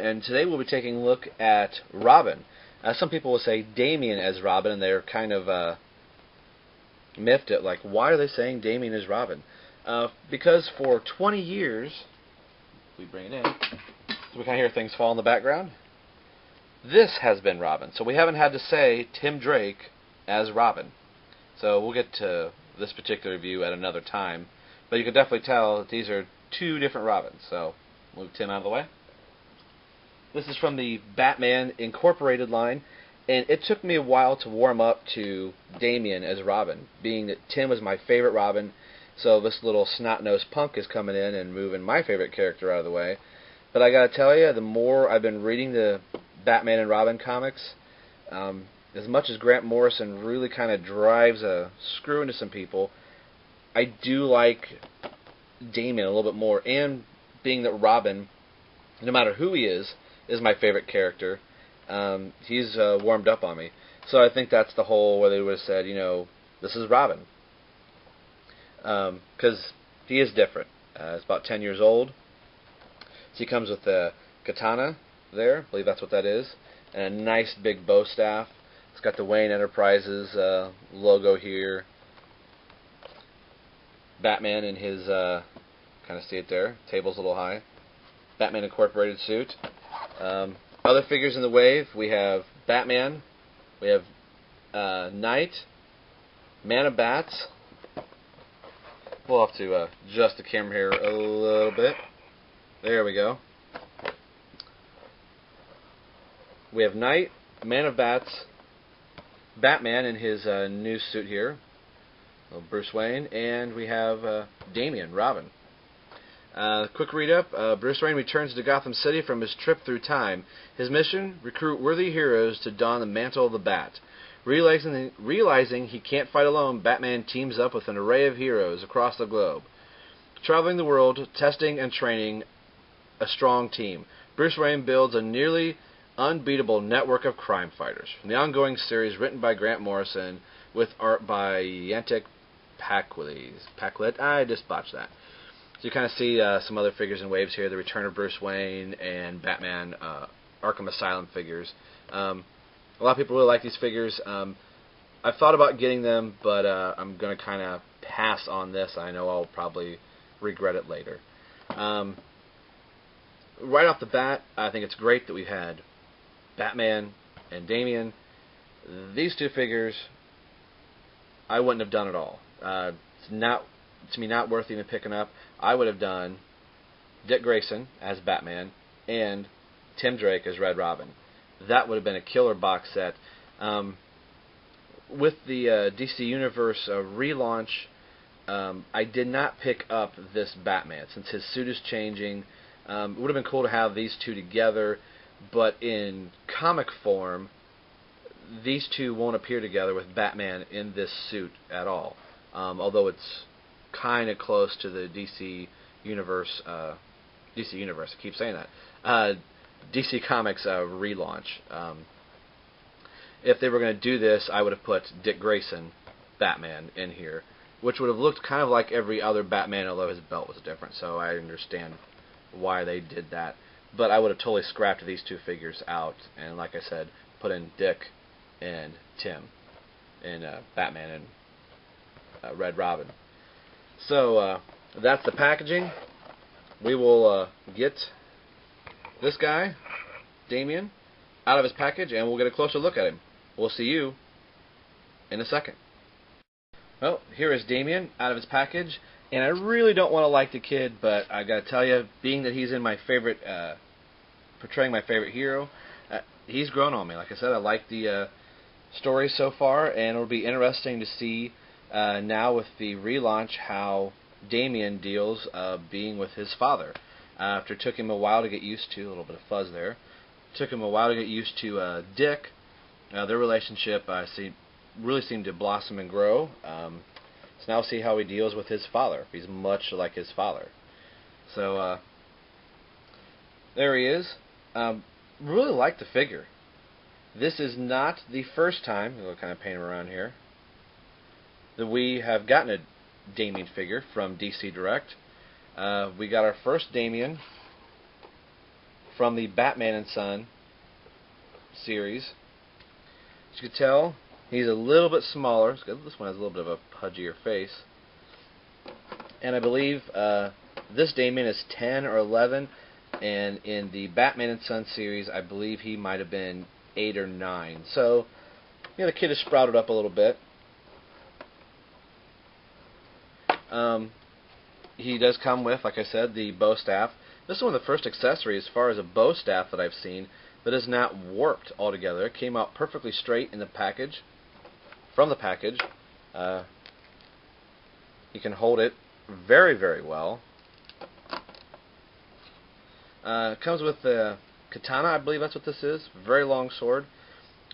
and today we'll be taking a look at Robin. Some people will say Damian as Robin, and they're kind of miffed at, like, why are they saying Damian is Robin? Because for 20 years, we bring it in, so we kind of hear things fall in the background. This has been Robin, so we haven't had to say Tim Drake as Robin. So we'll get to this particular review at another time, but you can definitely tell that these are two different Robins. So move Tim out of the way. This is from the Batman Incorporated line, and it took me a while to warm up to Damian as Robin, being that Tim was my favorite Robin, so this little snot-nosed punk is coming in and moving my favorite character out of the way. But I gotta tell you, the more I've been reading the Batman and Robin comics, as much as Grant Morrison really kind of drives a screw into some people, I do like Damian a little bit more, and being that Robin, no matter who he is my favorite character, he's warmed up on me. So I think that's the whole, where they would have said, you know, this is Robin. Because he is different. He's about 10 years old. So he comes with the katana there, I believe that's what that is, and a nice big bow staff. It's got the Wayne Enterprises logo here. Batman in his, kind of see it there, table's a little high. Batman Incorporated suit. Other figures in the wave, we have Batman, we have Knight, Man of Bats. We'll have to adjust the camera here a little bit. There we go. We have Knight, Man of Bats, Batman in his new suit here, Bruce Wayne, and we have Damian, Robin. Quick read-up. Bruce Wayne returns to Gotham City from his trip through time. His mission, recruit worthy heroes to don the mantle of the Bat. Realizing he can't fight alone, Batman teams up with an array of heroes across the globe, traveling the world, testing and training a strong team. Bruce Wayne builds a nearly unbeatable network of crime fighters. From the ongoing series written by Grant Morrison with art by Yantek Paquette. I just botched that. So you kind of see some other figures in waves here, the return of Bruce Wayne and Batman Arkham Asylum figures. A lot of people really like these figures. I've thought about getting them, but I'm going to kind of pass on this. I know I'll probably regret it later. Right off the bat, I think it's great that we've had Batman and Damian. These two figures, I wouldn't have done at all. It's not, to me, not worth even picking up. I would have done Dick Grayson as Batman and Tim Drake as Red Robin. That would have been a killer box set. With the DC Universe relaunch, I did not pick up this Batman since his suit is changing. It would have been cool to have these two together, but in comic form, these two won't appear together with Batman in this suit at all. Although it's kind of close to the DC Universe. I keep saying that. DC Comics relaunch. If they were going to do this, I would have put Dick Grayson Batman in here, which would have looked kind of like every other Batman, although his belt was different, so I understand why they did that. But I would have totally scrapped these two figures out, and like I said, put in Dick and Tim in Batman and Red Robin. So that's the packaging. We will get this guy, Damian, out of his package, and we'll get a closer look at him. We'll see you in a second. Well, here is Damian out of his package, and I really don't want to like the kid, but I got to tell you, being that he's in my favorite, portraying my favorite hero, he's grown on me. Like I said, I like the story so far, and it'll be interesting to see now with the relaunch how Damian deals being with his father. After it took him a while to get used to, a little bit of fuzz there, took him a while to get used to Dick. Their relationship really seemed to blossom and grow. So now we'll see how he deals with his father, if he's much like his father. So there he is. Really like the figure. This is not the first time, we'll kind of paint him around here, that we have gotten a Damian figure from DC Direct. We got our first Damian from the Batman and Son series. As you can tell, he's a little bit smaller. This one has a little bit of a pudgier face. And I believe this Daiman is 10 or 11, and in the Batman and Son series, I believe he might have been 8 or 9. So, the kid has sprouted up a little bit. He does come with, like I said, the bow staff. This is one of the first accessories as far as a bow staff that I've seen that is not warped altogether. It came out perfectly straight in the package. From the package, you can hold it very, very well. It comes with the katana, I believe that's what this is. Very long sword.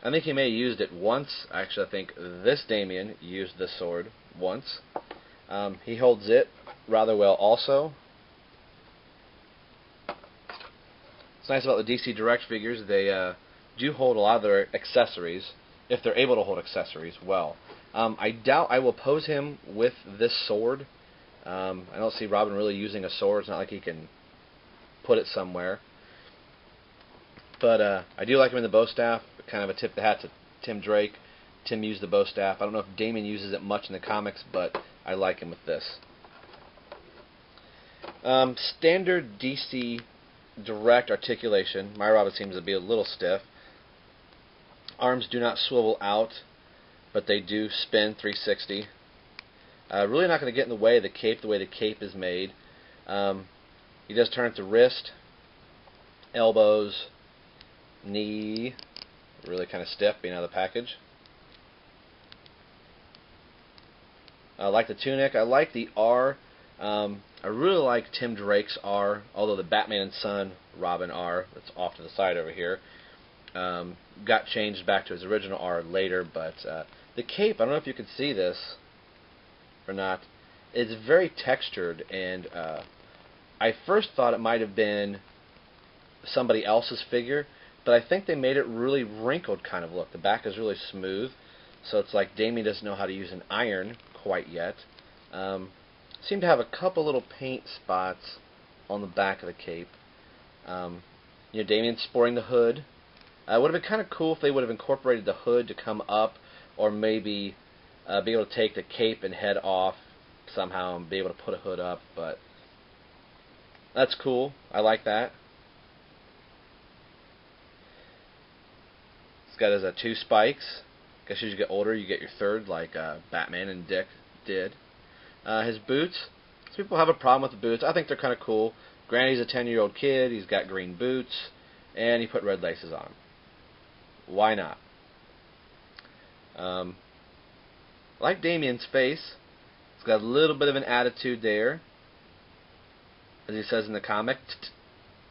I think he may have used it once. Actually, I think this Daiman used this sword once. He holds it rather well also. What's nice about the DC Direct figures, they do hold a lot of their accessories, if they're able to hold accessories well. I doubt I will pose him with this sword. I don't see Robin really using a sword. It's not like he can put it somewhere. But I do like him in the bow staff. Kind of a tip of the hat to Tim Drake. Tim used the bow staff. I don't know if Daiman uses it much in the comics, but I like him with this. Standard DC Direct articulation. My Robin seems to be a little stiff. Arms do not swivel out, but they do spin 360. Really not going to get in the way of the cape, the way the cape is made. He does turn at the wrist, elbows, knee, really kind of stiff being out of the package. I like the tunic. I like the R. I really like Tim Drake's R, although the Batman and Son Robin R, that's off to the side over here, got changed back to his original R later, but the cape, I don't know if you can see this or not, it's very textured, and I first thought it might have been somebody else's figure, but I think they made it really wrinkled kind of look. The back is really smooth, so it's like Daiman doesn't know how to use an iron quite yet. Seem to have a couple little paint spots on the back of the cape. Daiman's sporting the hood. It would have been kind of cool if they would have incorporated the hood to come up, or maybe be able to take the cape and head off somehow and be able to put a hood up, but that's cool. I like that. It's got his 2 spikes. I guess as you get older, you get your third, like Batman and Dick did. His boots. Some people have a problem with the boots. I think they're kind of cool. Granted, he's a 10-year-old kid. He's got green boots, and he put red laces on. Why not? I like Damian's face. It's got a little bit of an attitude there, as he says in the comic,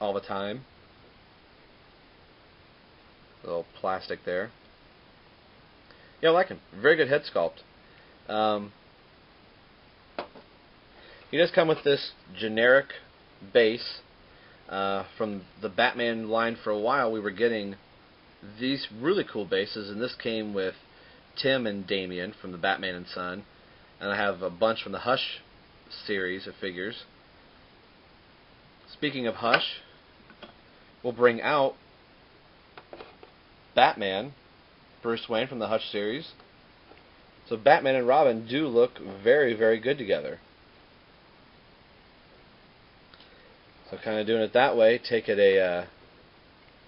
all the time. A little plastic there. Yeah, I like him. Very good head sculpt. He does come with this generic base. From the Batman line for a while, we were getting these really cool bases, and this came with Tim and Daiman from the Batman and Son, and I have a bunch from the Hush series of figures. Speaking of Hush, we'll bring out Batman, Bruce Wayne from the Hush series. So Batman and Robin do look very, very good together. So kind of doing it that way, take it a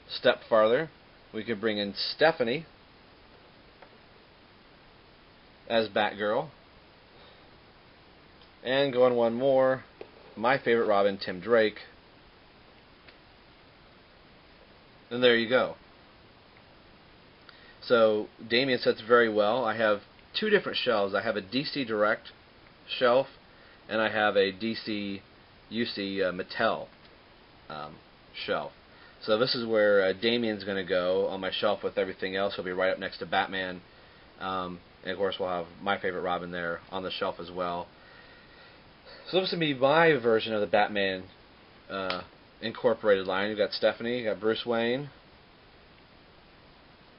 step farther. We could bring in Stephanie as Batgirl. And going one more, my favorite Robin, Tim Drake. And there you go. So Daiman sits very well. I have 2 different shelves. I have a DC Direct shelf, and I have a DC UC Mattel shelf. So this is where Damian's going to go on my shelf with everything else. He'll be right up next to Batman. And of course we'll have my favorite Robin there on the shelf as well. So this is going to be my version of the Batman Incorporated line. You've got Stephanie, you've got Bruce Wayne,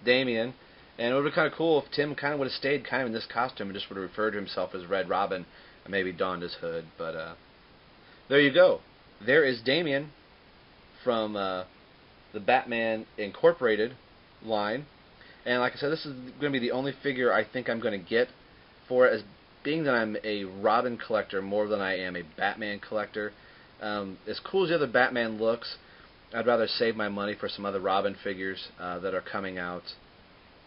Daiman, and it would be kind of cool if Tim kind of would have stayed kind of in this costume and just would have referred to himself as Red Robin and maybe donned his hood. But there you go. There is Daiman from the Batman Incorporated line. And like I said, this is going to be the only figure I think I'm going to get for it, as being that I'm a Robin collector more than I am a Batman collector. As cool as the other Batman looks, I'd rather save my money for some other Robin figures that are coming out.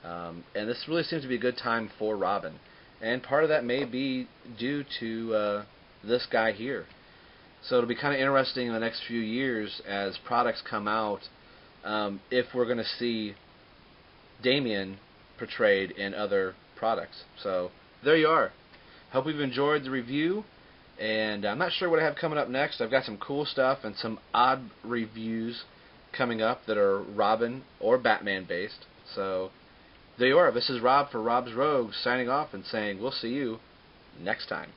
And this really seems to be a good time for Robin. And part of that may be due to this guy here. So it'll be kind of interesting in the next few years as products come out, if we're going to see Damian portrayed in other products. So there you are. Hope you've enjoyed the review, and I'm not sure what I have coming up next. I've got some cool stuff and some odd reviews coming up that are Robin or Batman based. So there you are. This is Rob for Rob's Rogues signing off and saying we'll see you next time.